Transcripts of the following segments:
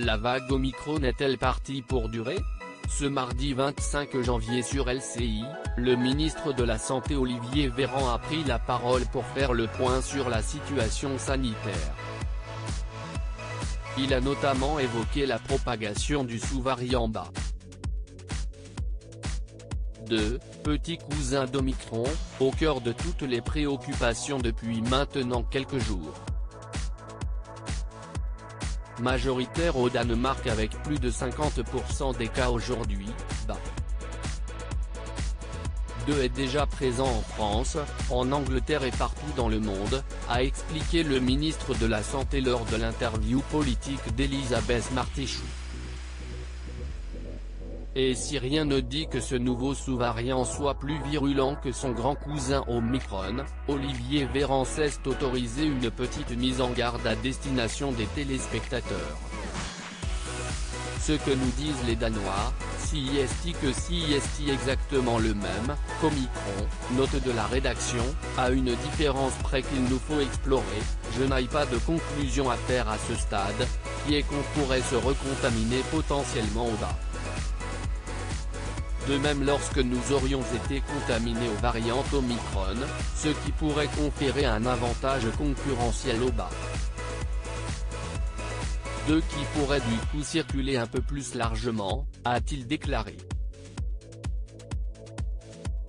La vague Omicron est-elle partie pour durer? Ce mardi 25 janvier sur LCI, le ministre de la Santé Olivier Véran a pris la parole pour faire le point sur la situation sanitaire. Il a notamment évoqué la propagation du sous-variant BA. 2, petit cousin d'Omicron, au cœur de toutes les préoccupations depuis maintenant quelques jours. Majoritaire au Danemark avec plus de 50% des cas aujourd'hui, BA. 2 est déjà présent en France, en Angleterre et partout dans le monde, a expliqué le ministre de la Santé lors de l'interview politique d'Elisabeth Martichoux. Et si rien ne dit que ce nouveau sous-variant soit plus virulent que son grand cousin Omicron, Olivier Véran s'est autorisé une petite mise en garde à destination des téléspectateurs. Ce que nous disent les Danois, si est exactement le même, qu'Omicron, note de la rédaction, à une différence près qu'il nous faut explorer, je n'ai pas de conclusion à faire à ce stade, qui est qu'on pourrait se recontaminer potentiellement au bas. De même lorsque nous aurions été contaminés aux variantes Omicron, ce qui pourrait conférer un avantage concurrentiel au bas. 2 qui pourrait du coup circuler un peu plus largement, a-t-il déclaré.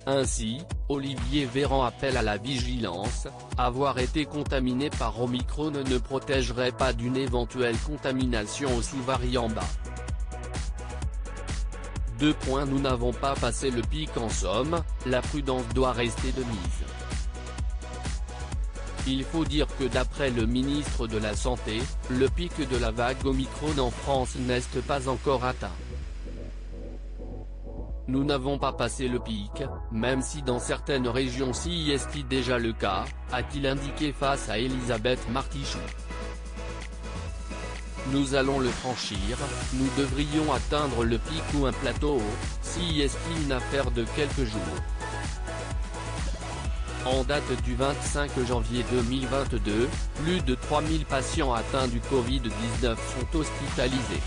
Ainsi, Olivier Véran appelle à la vigilance, avoir été contaminé par Omicron ne protégerait pas d'une éventuelle contamination au sous-variant BA. 2. Nous n'avons pas passé le pic en somme, la prudence doit rester de mise. Il faut dire que d'après le ministre de la Santé, le pic de la vague Omicron en France n'est pas encore atteint. Nous n'avons pas passé le pic, même si dans certaines régions c'est déjà le cas, a-t-il indiqué face à Elisabeth Martichoux. Nous allons le franchir, nous devrions atteindre le pic ou un plateau, c'est une affaire de quelques jours. En date du 25 janvier 2022, plus de 3000 patients atteints du Covid-19 sont hospitalisés.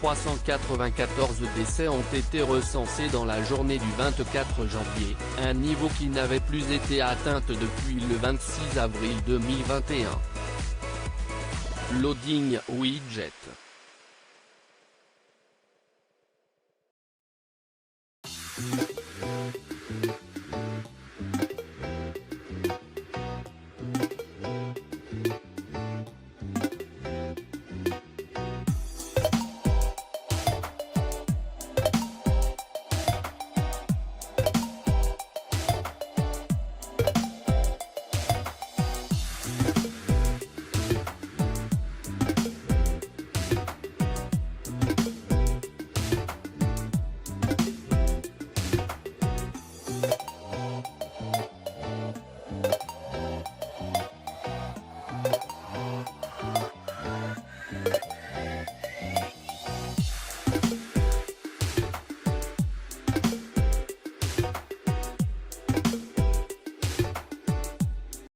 394 décès ont été recensés dans la journée du 24 janvier, un niveau qui n'avait plus été atteint depuis le 26 avril 2021. Loading widget.